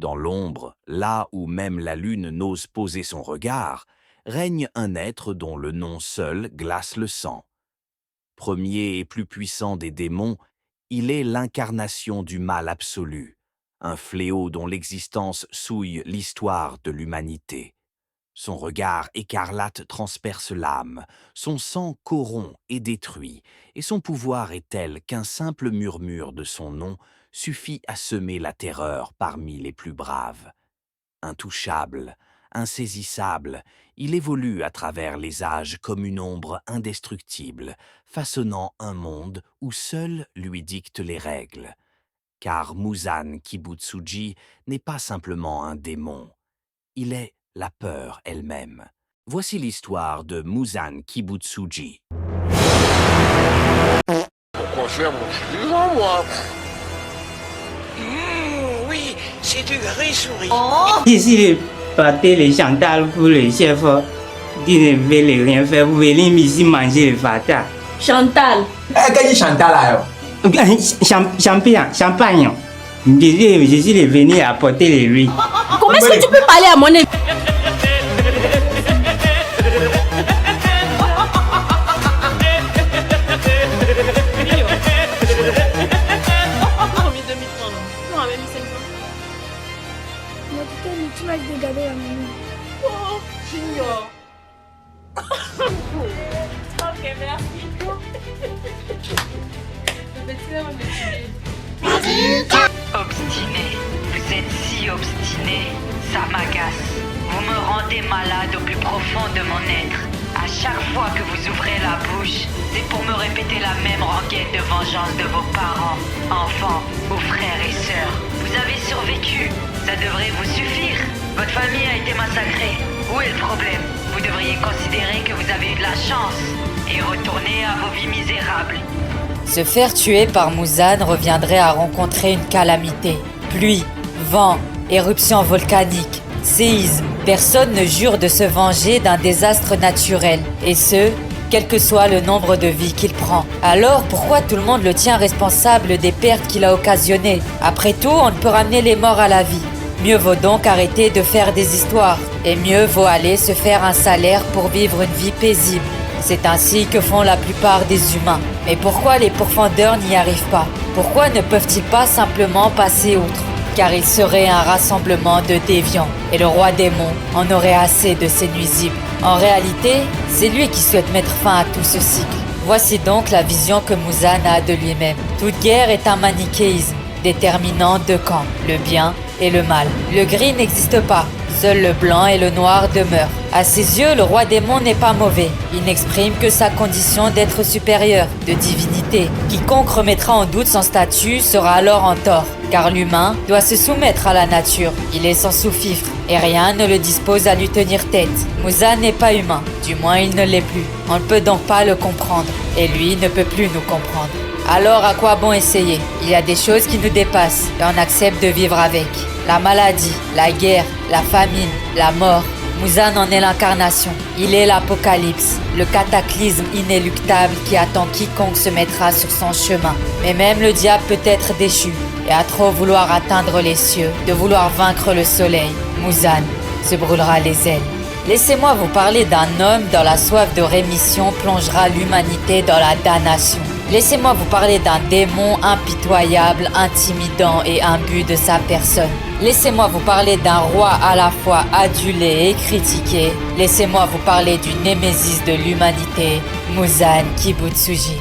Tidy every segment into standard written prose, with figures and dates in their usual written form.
Dans l'ombre, là où même la lune n'ose poser son regard, règne un être dont le nom seul glace le sang. Premier et plus puissant des démons, il est l'incarnation du mal absolu, un fléau dont l'existence souille l'histoire de l'humanité. Son regard écarlate transperce l'âme, son sang corrompt et détruit, et son pouvoir est tel qu'un simple murmure de son nom suffit à semer la terreur parmi les plus braves. Intouchable, insaisissable, il évolue à travers les âges comme une ombre indestructible, façonnant un monde où seul lui dicte les règles. Car Muzan Kibutsuji n'est pas simplement un démon, il est la peur elle-même. Voici l'histoire de Muzan Kibutsuji. Pourquoi faire mon suivant, moi? Oui, c'est du gris-souris. Ici, les pâtés, les Chantal pour les chefs, qui ne veulent rien faire, vous venez ici manger les fatas. Chantal. Qu'est-ce que Chantal là? Champagne. Je suis venu apporter les riz. Comment est-ce que tu peux parler à mon ami? Tu vas te dégager la maman. Oh, j'ignore. Ok, merci. Obstiné, vous êtes si obstiné, ça m'agace. Vous me rendez malade au plus profond de mon être. À chaque fois que vous ouvrez la bouche, c'est pour me répéter la même rengaine de vengeance de vos parents, enfants ou frères et sœurs. Vous avez survécu, ça devrait vous suffire. Votre famille a été massacrée. Où est le problème? Vous devriez considérer que vous avez eu de la chance et retourner à vos vies misérables. Se faire tuer par Muzan reviendrait à rencontrer une calamité. Pluie, vent, éruption volcanique, séisme. Personne ne jure de se venger d'un désastre naturel. Et ce, quel que soit le nombre de vies qu'il prend. Alors pourquoi tout le monde le tient responsable des pertes qu'il a occasionnées? Après tout, on ne peut ramener les morts à la vie. Mieux vaut donc arrêter de faire des histoires. Et mieux vaut aller se faire un salaire pour vivre une vie paisible. C'est ainsi que font la plupart des humains. Mais pourquoi les pourfendeurs n'y arrivent pas? Pourquoi ne peuvent-ils pas simplement passer outre? Car il serait un rassemblement de déviants. Et le roi démon en aurait assez de ces nuisibles. En réalité, c'est lui qui souhaite mettre fin à tout ce cycle. Voici donc la vision que Muzan a de lui-même. Toute guerre est un manichéisme, déterminant deux camps, le bien et le mal. Le gris n'existe pas. Seul le blanc et le noir demeurent. À ses yeux, le roi démon n'est pas mauvais. Il n'exprime que sa condition d'être supérieur, de divinité. Quiconque remettra en doute son statut sera alors en tort, car l'humain doit se soumettre à la nature. Il est sans sous-fifre, et rien ne le dispose à lui tenir tête. Muzan n'est pas humain, du moins il ne l'est plus. On ne peut donc pas le comprendre, et lui ne peut plus nous comprendre. Alors à quoi bon essayer? Il y a des choses qui nous dépassent, et on accepte de vivre avec. La maladie, la guerre, la famine, la mort. Muzan en est l'incarnation. Il est l'apocalypse, le cataclysme inéluctable qui attend quiconque se mettra sur son chemin. Mais même le diable peut être déchu, et à trop vouloir atteindre les cieux, de vouloir vaincre le soleil, Muzan se brûlera les ailes. Laissez-moi vous parler d'un homme dont la soif de rémission plongera l'humanité dans la damnation. Laissez-moi vous parler d'un démon impitoyable, intimidant et imbu de sa personne. Laissez-moi vous parler d'un roi à la fois adulé et critiqué. Laissez-moi vous parler du némésis de l'humanité, Muzan Kibutsuji.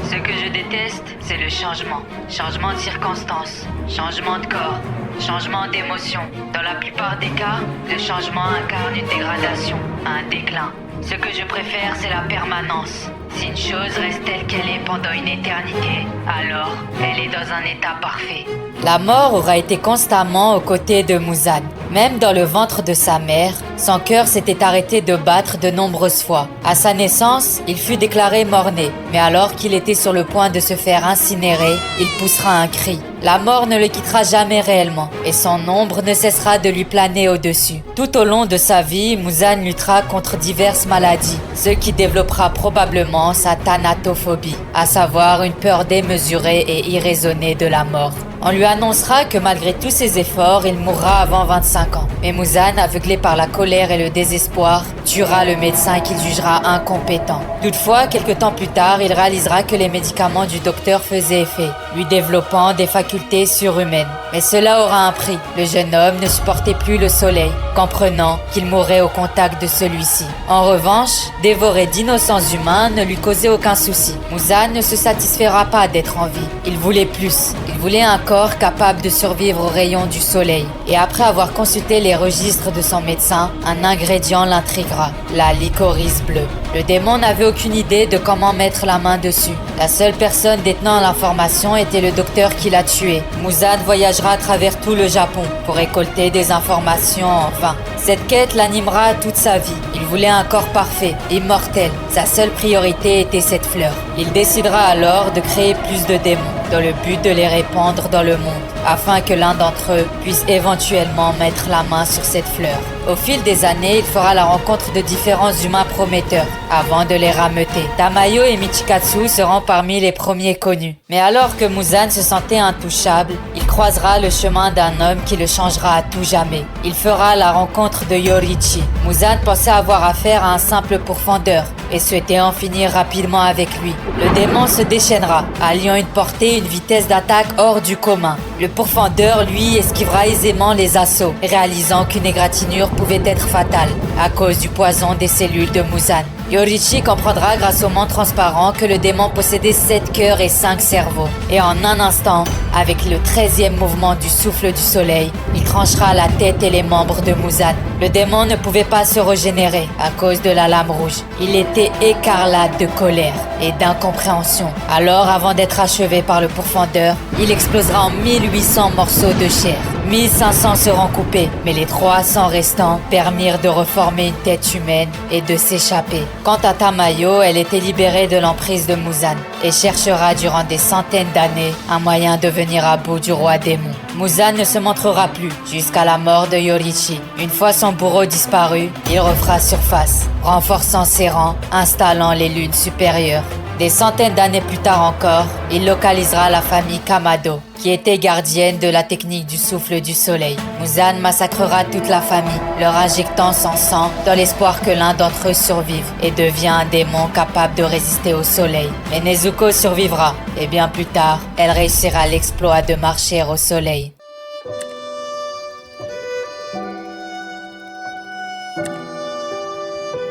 Ce que je déteste, c'est le changement. Changement de circonstances, changement de corps, changement d'émotion. Dans la plupart des cas, le changement incarne une dégradation, un déclin. Ce que je préfère, c'est la permanence. Si une chose reste telle qu'elle est pendant une éternité, alors elle est dans un état parfait. La mort aura été constamment aux côtés de Muzan. Même dans le ventre de sa mère, son cœur s'était arrêté de battre de nombreuses fois. À sa naissance, il fut déclaré mort-né. Mais alors qu'il était sur le point de se faire incinérer, il poussera un cri. La mort ne le quittera jamais réellement et son ombre ne cessera de lui planer au-dessus. Tout au long de sa vie, Muzan luttera contre diverses maladies, ce qui développera probablement sa thanatophobie, à savoir une peur démesurée et irraisonnée de la mort. On lui annoncera que malgré tous ses efforts, il mourra avant 25 ans. Mais Muzan, aveuglé par la colère et le désespoir, tuera le médecin qu'il jugera incompétent. Toutefois, quelque temps plus tard, il réalisera que les médicaments du docteur faisaient effet, lui développant des facultés surhumaines. Mais cela aura un prix. Le jeune homme ne supportait plus le soleil, comprenant qu'il mourrait au contact de celui-ci. En revanche, dévorer d'innocents humains ne lui causait aucun souci. Muzan ne se satisfera pas d'être en vie. Il voulait plus. Il voulait un corps capable de survivre aux rayons du soleil. Et après avoir consulté les registres de son médecin, un ingrédient l'intriguera, la licorice bleue. Le démon n'avait aucune idée de comment mettre la main dessus. La seule personne détenant l'information était le docteur qui l'a tué. Muzan voyagera à travers tout le Japon pour récolter des informations en vain. Cette quête l'animera toute sa vie. Il voulait un corps parfait, immortel. Sa seule priorité était cette fleur. Il décidera alors de créer plus de démons, dans le but de les répandre dans le monde, afin que l'un d'entre eux puisse éventuellement mettre la main sur cette fleur. Au fil des années, il fera la rencontre de différents humains prometteurs, avant de les rameuter. Tamayo et Michikatsu seront parmi les premiers connus. Mais alors que Muzan se sentait intouchable, il croisera le chemin d'un homme qui le changera à tout jamais. Il fera la rencontre de Yorichi. Muzan pensait avoir affaire à un simple pourfendeur et souhaitait en finir rapidement avec lui. Le démon se déchaînera, alliant une portée et une vitesse d'attaque hors du commun. Le pourfendeur, lui, esquivera aisément les assauts, réalisant qu'une égratignure pouvait être fatale à cause du poison des cellules de Muzan. Yorichi comprendra grâce au monde transparent que le démon possédait 7 cœurs et 5 cerveaux. Et en un instant, avec le 13e mouvement du souffle du soleil, il tranchera la tête et les membres de Muzan. Le démon ne pouvait pas se régénérer à cause de la lame rouge. Il était écarlate de colère et d'incompréhension. Alors, avant d'être achevé par le pourfendeur, il explosera en 1800 morceaux de chair. 1500 seront coupés, mais les 300 restants permirent de reformer une tête humaine et de s'échapper. Quant à Tamayo, elle était libérée de l'emprise de Muzan et cherchera durant des centaines d'années un moyen de venir à bout du roi démon. Muzan ne se montrera plus jusqu'à la mort de Yorichi. Une fois son bourreau disparu, il refera surface, renforçant ses rangs, installant les lunes supérieures. Des centaines d'années plus tard encore, il localisera la famille Kamado, qui était gardienne de la technique du souffle du soleil. Muzan massacrera toute la famille, leur injectant son sang dans l'espoir que l'un d'entre eux survive et devient un démon capable de résister au soleil. Mais Nezuko survivra, et bien plus tard, elle réussira l'exploit de marcher au soleil.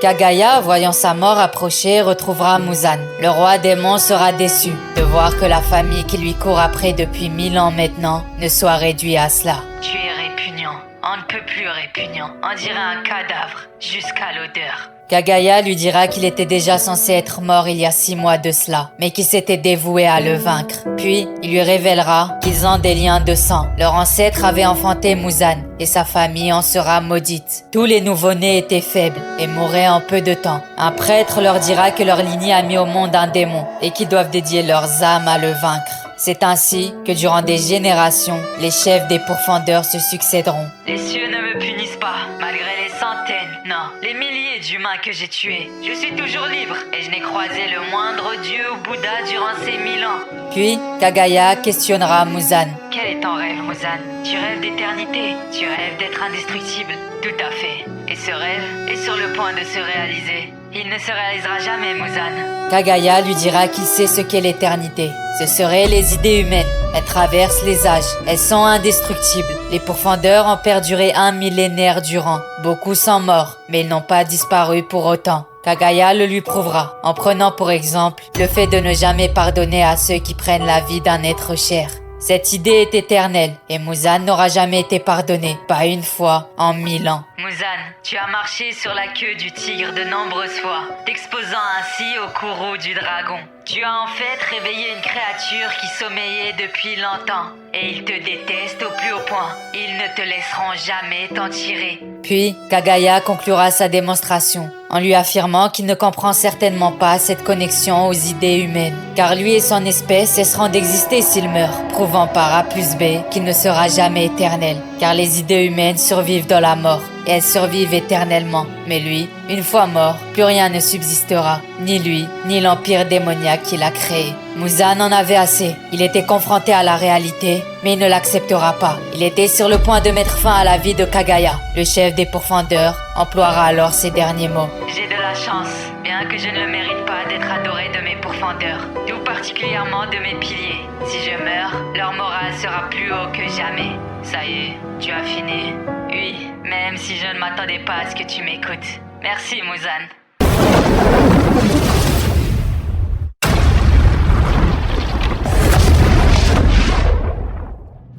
Kagaya, voyant sa mort approcher, retrouvera Muzan. Le roi démon sera déçu de voir que la famille qui lui court après depuis 1000 ans maintenant ne soit réduite à cela. Tu es répugnant. On ne peut plus répugnant. On dirait un cadavre, jusqu'à l'odeur. Kagaya lui dira qu'il était déjà censé être mort il y a 6 mois de cela, mais qu'il s'était dévoué à le vaincre. Puis, il lui révélera qu'ils ont des liens de sang. Leur ancêtre avait enfanté Muzan, et sa famille en sera maudite. Tous les nouveau-nés étaient faibles et mouraient en peu de temps. Un prêtre leur dira que leur lignée a mis au monde un démon, et qu'ils doivent dédier leurs âmes à le vaincre. C'est ainsi que durant des générations, les chefs des pourfendeurs se succéderont. Les cieux ne me punissent pas, malgré les centaines, non, les milliers d'humains que j'ai tués. Je suis toujours libre et je n'ai croisé le moindre dieu ou Bouddha durant ces 1000 ans. Puis, Kagaya questionnera Muzan. Quel est ton rêve, Muzan? Tu rêves d'éternité, tu rêves d'être indestructible. Tout à fait. Et ce rêve est sur le point de se réaliser. Il ne se réalisera jamais, Muzan. Kagaya lui dira qu'il sait ce qu'est l'éternité. Ce seraient les idées humaines. Elles traversent les âges. Elles sont indestructibles. Les pourfendeurs ont perduré 1 millénaire durant. Beaucoup sont morts, mais ils n'ont pas disparu pour autant. Kagaya le lui prouvera, en prenant pour exemple le fait de ne jamais pardonner à ceux qui prennent la vie d'un être cher. Cette idée est éternelle et Muzan n'aura jamais été pardonné, pas une fois en 1000 ans. Muzan, tu as marché sur la queue du tigre de nombreuses fois, t'exposant ainsi au courroux du dragon. Tu as en fait réveillé une créature qui sommeillait depuis longtemps et ils te détestent au plus haut point. Ils ne te laisseront jamais t'en tirer. Puis, Kagaya conclura sa démonstration en lui affirmant qu'il ne comprend certainement pas cette connexion aux idées humaines, car lui et son espèce cesseront d'exister s'il meurt, prouvant par A plus B qu'il ne sera jamais éternel, car les idées humaines survivent dans la mort, et elles survivent éternellement. Mais lui, une fois mort, plus rien ne subsistera, ni lui, ni l'empire démoniaque qu'il a créé. Muzan en avait assez. Il était confronté à la réalité, mais il ne l'acceptera pas. Il était sur le point de mettre fin à la vie de Kagaya. Le chef des pourfendeurs emploiera alors ces derniers mots. J'ai de la chance, bien que je ne le mérite pas d'être adoré de mes pourfendeurs, tout particulièrement de mes piliers. Si je meurs, leur morale sera plus haut que jamais. Ça y est, tu as fini. Oui, même si je ne m'attendais pas à ce que tu m'écoutes. Merci, Muzan.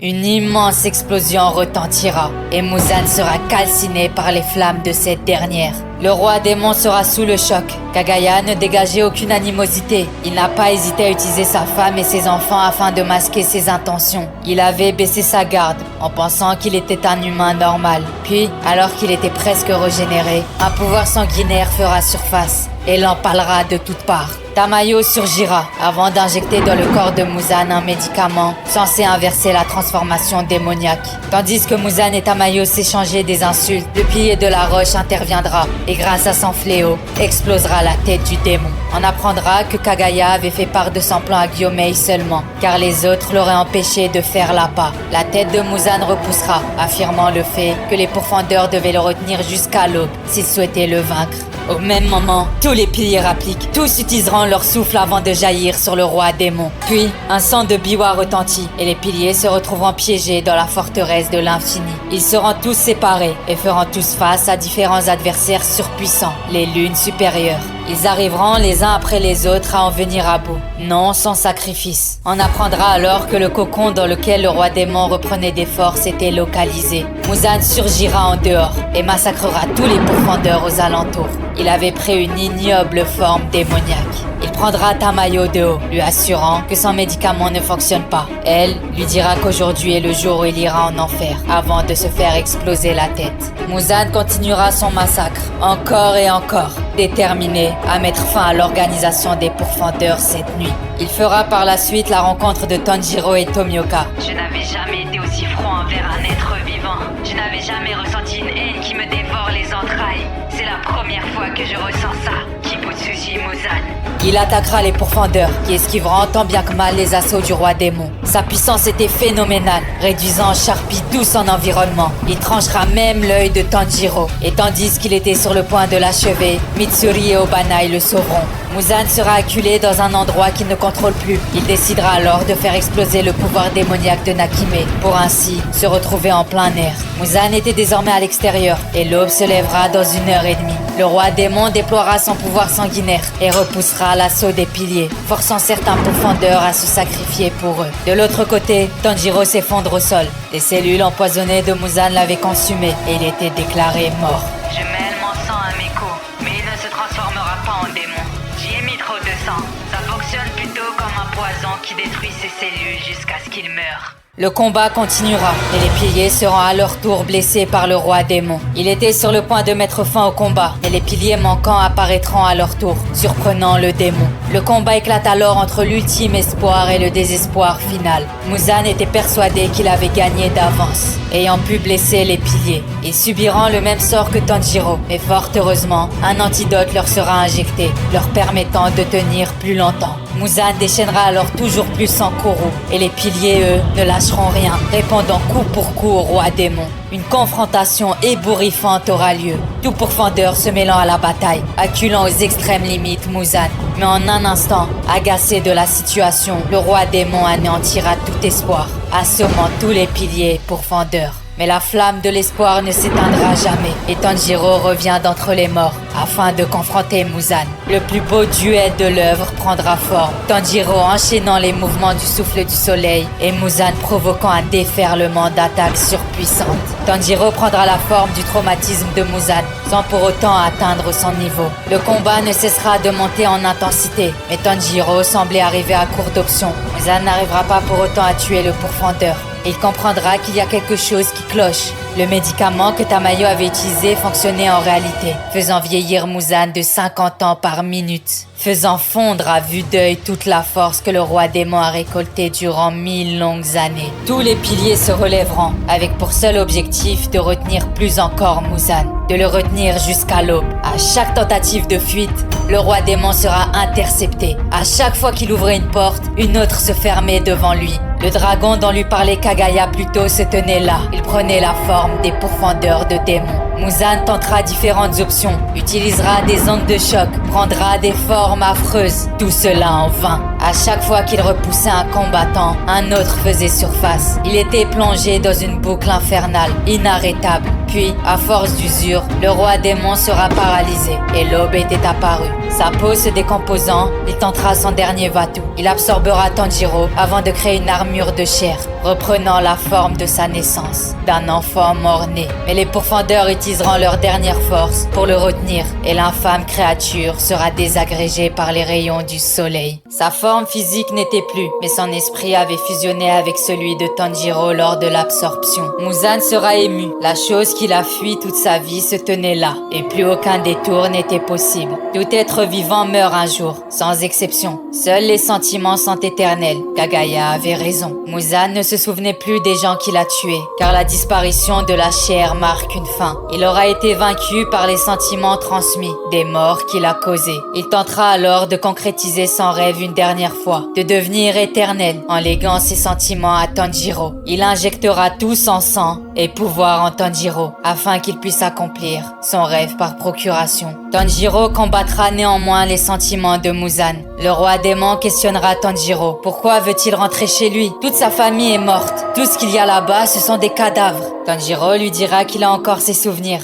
Une immense explosion retentira et Muzan sera calciné par les flammes de cette dernière. Le roi démon sera sous le choc. Kagaya ne dégageait aucune animosité. Il n'a pas hésité à utiliser sa femme et ses enfants afin de masquer ses intentions. Il avait baissé sa garde en pensant qu'il était un humain normal. Puis, alors qu'il était presque régénéré, un pouvoir sanguinaire fera surface et l'empalera de toutes parts. Tamayo surgira avant d'injecter dans le corps de Muzan un médicament censé inverser la transformation démoniaque. Tandis que Muzan et Tamayo s'échangeaient des insultes, le pilier de la roche interviendra et grâce à son fléau, explosera la tête du démon. On apprendra que Kagaya avait fait part de son plan à Gyomei seulement, car les autres l'auraient empêché de faire l'appât. La tête de Muzan repoussera, affirmant le fait que les pourfendeurs devaient le retenir jusqu'à l'aube s'ils souhaitaient le vaincre. Au même moment, tous les piliers rappliquent. Tous utiliseront leur souffle avant de jaillir sur le roi démon. Puis, un son de biwa retentit et les piliers se retrouveront piégés dans la forteresse de l'infini. Ils seront tous séparés et feront tous face à différents adversaires surpuissants, les lunes supérieures. Ils arriveront les uns après les autres à en venir à bout, non sans sacrifice. On apprendra alors que le cocon dans lequel le roi démon reprenait des forces était localisé. Muzan surgira en dehors et massacrera tous les pourfendeurs aux alentours. Il avait pris une ignoble forme démoniaque. Il prendra Tamayo de haut, lui assurant que son médicament ne fonctionne pas. Elle lui dira qu'aujourd'hui est le jour où il ira en enfer, avant de se faire exploser la tête. Muzan continuera son massacre, encore et encore, déterminé à mettre fin à l'organisation des pourfendeurs cette nuit. Il fera par la suite la rencontre de Tanjiro et Tomioka. Je n'avais jamais été aussi froid envers un être vivant. Je n'avais jamais ressenti une haine qui me dévore les entrailles. C'est la première fois que je ressens ça. Kibutsuji Muzan. Il attaquera les pourfendeurs, qui esquiveront tant bien que mal les assauts du roi démon. Sa puissance était phénoménale, réduisant en charpie tout son environnement. Il tranchera même l'œil de Tanjiro, et tandis qu'il était sur le point de l'achever, Mitsuri et Obanai le sauveront. Muzan sera acculé dans un endroit qu'il ne contrôle plus. Il décidera alors de faire exploser le pouvoir démoniaque de Nakime, pour ainsi se retrouver en plein air. Muzan était désormais à l'extérieur, et l'aube se lèvera dans 1h30. Le roi démon déploiera son pouvoir sanguinaire et repoussera l'assaut des piliers, forçant certains pourfendeurs à se sacrifier pour eux. De l'autre côté, Tanjiro s'effondre au sol. Les cellules empoisonnées de Muzan l'avaient consumé et il était déclaré mort. Je mêle mon sang à mes coups, mais il ne se transformera pas en démon. J'y ai mis trop de sang. Ça fonctionne plutôt comme un poison qui détruit ses cellules jusqu'à ce qu'il meure. Le combat continuera et les piliers seront à leur tour blessés par le roi démon. Il était sur le point de mettre fin au combat, mais les piliers manquants apparaîtront à leur tour, surprenant le démon. Le combat éclate alors entre l'ultime espoir et le désespoir final. Muzan était persuadé qu'il avait gagné d'avance, ayant pu blesser les piliers. Ils subiront le même sort que Tanjiro, mais fort heureusement, un antidote leur sera injecté, leur permettant de tenir plus longtemps. Muzan déchaînera alors toujours plus son courroux, et les piliers, eux, ne lâcheront rien, répondant coup pour coup au roi démon. Une confrontation ébouriffante aura lieu, tout pourfendeur se mêlant à la bataille, acculant aux extrêmes limites Muzan. Mais en un instant, agacé de la situation, le roi démon anéantira tout espoir, assommant tous les piliers pourfendeurs. Mais la flamme de l'espoir ne s'éteindra jamais et Tanjiro revient d'entre les morts afin de confronter Muzan. Le plus beau duel de l'œuvre prendra forme, Tanjiro enchaînant les mouvements du souffle du soleil et Muzan provoquant un déferlement d'attaques surpuissantes. Tanjiro prendra la forme du traumatisme de Muzan sans pour autant atteindre son niveau. Le combat ne cessera de monter en intensité, mais Tanjiro semblait arriver à court d'options. Muzan n'arrivera pas pour autant à tuer le pourfendeur. il comprendra qu'il y a quelque chose qui cloche. Le médicament que Tamayo avait utilisé fonctionnait en réalité, faisant vieillir Muzan de 50 ans par minute, faisant fondre à vue d'œil toute la force que le roi démon a récoltée durant 1000 longues années. Tous les piliers se relèveront, avec pour seul objectif de retenir plus encore Muzan, de le retenir jusqu'à l'aube. À chaque tentative de fuite, le roi démon sera intercepté. À chaque fois qu'il ouvrait une porte, une autre se fermait devant lui. Le dragon dont lui parlait Kagaya plus tôt se tenait là. Il prenait la forme des pourfendeurs de démons. Muzan tentera différentes options, utilisera des ondes de choc, prendra des formes affreuses. Tout cela en vain. À chaque fois qu'il repoussait un combattant, un autre faisait surface. Il était plongé dans une boucle infernale, inarrêtable. Puis, à force d'usure, le roi démon sera paralysé et l'aube était apparue. Sa peau se décomposant, il tentera son dernier Vatou. Il absorbera Tanjiro avant de créer une armure de chair, reprenant la forme de sa naissance, d'un enfant mort-né. Mais les pourfendeurs utiliseront leur dernière force pour le retenir et l'infâme créature sera désagrégée par les rayons du soleil. Sa forme physique n'était plus, mais son esprit avait fusionné avec celui de Tanjiro lors de l'absorption. Muzan sera ému. La chose qu'il a fui toute sa vie se tenait là, et plus aucun détour n'était possible. Tout être vivant meurt un jour, sans exception. Seuls les sentiments sont éternels. Kagaya avait raison. Muzan ne se souvenait plus des gens qu'il a tués, car la disparition de la chair marque une fin. Il aura été vaincu par les sentiments transmis, des morts qu'il a causés. Il tentera alors de concrétiser son rêve une dernière fois, de devenir éternel en léguant ses sentiments à Tanjiro. Il injectera tout son sang et pouvoir en Tanjiro afin qu'il puisse accomplir son rêve par procuration. Tanjiro combattra néanmoins les sentiments de Muzan. Le roi démon questionnera Tanjiro. Pourquoi veut-il rentrer chez lui? Toute sa famille est morte. Tout ce qu'il y a là-bas, ce sont des cadavres. Tanjiro lui dira qu'il a encore ses souvenirs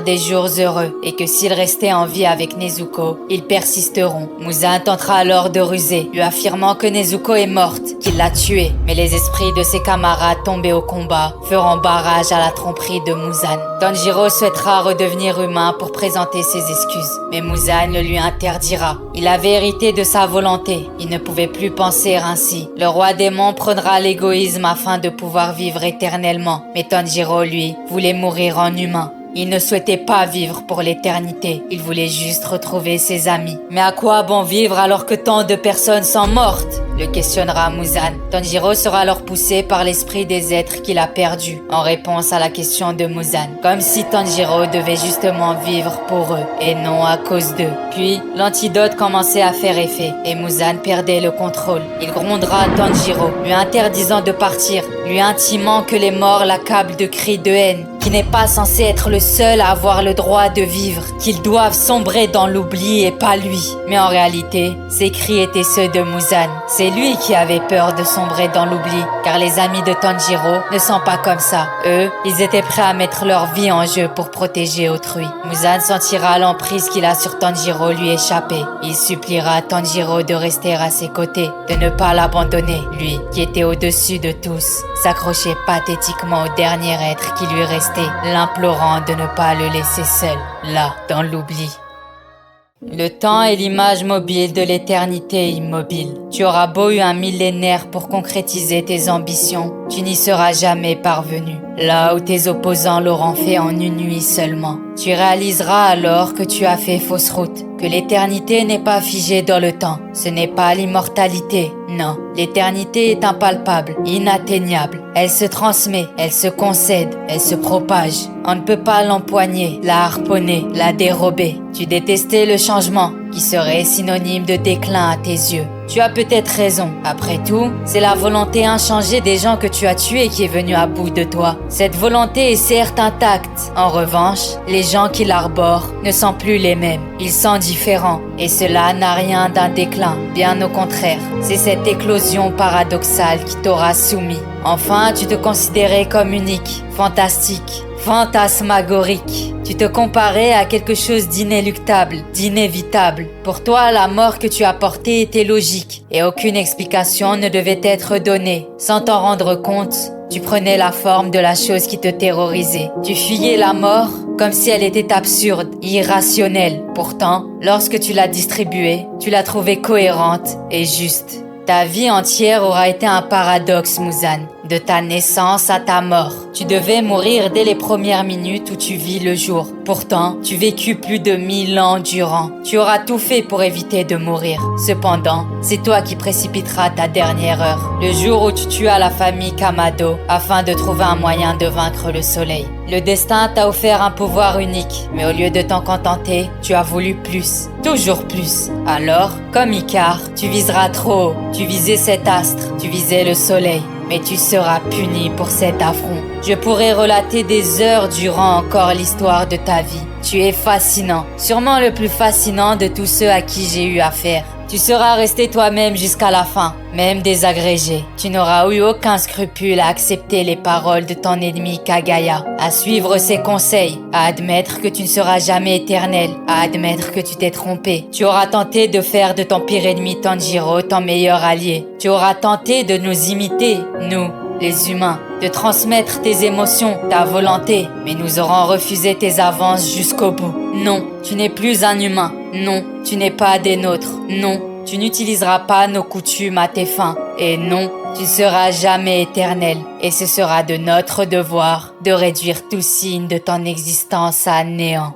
des jours heureux, et que s'il restait en vie avec Nezuko, ils persisteront. Muzan tentera alors de ruser, lui affirmant que Nezuko est morte, qu'il l'a tuée. Mais les esprits de ses camarades tombés au combat feront barrage à la tromperie de Muzan. Tanjiro souhaitera redevenir humain pour présenter ses excuses, mais Muzan le lui interdira. Il avait hérité de sa volonté, il ne pouvait plus penser ainsi. Le roi démon prendra l'égoïsme afin de pouvoir vivre éternellement, mais Tanjiro, lui, voulait mourir en humain. Il ne souhaitait pas vivre pour l'éternité, il voulait juste retrouver ses amis. Mais à quoi bon vivre alors que tant de personnes sont mortes? Le questionnera Muzan. Tanjiro sera alors poussé par l'esprit des êtres qu'il a perdus, en réponse à la question de Muzan. Comme si Tanjiro devait justement vivre pour eux, et non à cause d'eux. Puis, l'antidote commençait à faire effet, et Muzan perdait le contrôle. Il grondera Tanjiro, lui interdisant de partir, lui intimant que les morts l'accablent de cris de haine, qui n'est pas censé être le seul à avoir le droit de vivre, qu'ils doivent sombrer dans l'oubli et pas lui. Mais en réalité, ces cris étaient ceux de Muzan. C'est lui qui avait peur de sombrer dans l'oubli, car les amis de Tanjiro ne sont pas comme ça. Eux, ils étaient prêts à mettre leur vie en jeu pour protéger autrui. Muzan sentira l'emprise qu'il a sur Tanjiro lui échapper. Il suppliera Tanjiro de rester à ses côtés, de ne pas l'abandonner, lui qui était au-dessus de tous, s'accrochait pathétiquement au dernier être qui lui restait, l'implorant de ne pas le laisser seul, là, dans l'oubli. Le temps est l'image mobile de l'éternité immobile. Tu auras beau eu un millénaire pour concrétiser tes ambitions, tu n'y seras jamais parvenu. Là où tes opposants l'auront fait en une nuit seulement. Tu réaliseras alors que tu as fait fausse route, que l'éternité n'est pas figée dans le temps. Ce n'est pas l'immortalité, non. L'éternité est impalpable, inatteignable. Elle se transmet, elle se concède, elle se propage. On ne peut pas l'empoigner, la harponner, la dérober. Tu détestais le changement, qui serait synonyme de déclin à tes yeux. Tu as peut-être raison. Après tout, c'est la volonté inchangée des gens que tu as tués qui est venue à bout de toi. Cette volonté est certes intacte. En revanche, les gens qui l'arborent ne sont plus les mêmes. Ils sont différents. Et cela n'a rien d'un déclin. Bien au contraire. C'est cette éclosion paradoxale qui t'aura soumis. Enfin, tu te considérais comme unique, fantastique, fantasmagorique. Tu te comparais à quelque chose d'inéluctable, d'inévitable. Pour toi, la mort que tu as portée était logique et aucune explication ne devait être donnée. Sans t'en rendre compte, tu prenais la forme de la chose qui te terrorisait. Tu fuyais la mort comme si elle était absurde, irrationnelle. Pourtant, lorsque tu l'as distribuée, tu l'as trouvée cohérente et juste. Ta vie entière aura été un paradoxe, Muzan. de ta naissance à ta mort. Tu devais mourir dès les premières minutes où tu vis le jour. Pourtant, tu vécus plus de 1000 ans durant. Tu auras tout fait pour éviter de mourir. Cependant, c'est toi qui précipiteras ta dernière heure. Le jour où tu tuas la famille Kamado afin de trouver un moyen de vaincre le soleil. Le destin t'a offert un pouvoir unique, mais au lieu de t'en contenter, tu as voulu plus, toujours plus. Alors, comme Icare, tu viseras trop haut. Tu visais cet astre, tu visais le soleil, mais tu seras puni pour cet affront. Je pourrais relater des heures durant encore l'histoire de ta vie. Tu es fascinant, sûrement le plus fascinant de tous ceux à qui j'ai eu affaire. Tu seras resté toi-même jusqu'à la fin, même désagrégé. Tu n'auras eu aucun scrupule à accepter les paroles de ton ennemi Kagaya, à suivre ses conseils, à admettre que tu ne seras jamais éternel, à admettre que tu t'es trompé. Tu auras tenté de faire de ton pire ennemi Tanjiro ton meilleur allié. Tu auras tenté de nous imiter, nous, les humains, de transmettre tes émotions, ta volonté, mais nous aurons refusé tes avances jusqu'au bout. Non, tu n'es plus un humain. Non, tu n'es pas des nôtres. Non, tu n'utiliseras pas nos coutumes à tes fins. Et non, tu ne seras jamais éternel. Et ce sera de notre devoir de réduire tout signe de ton existence à néant.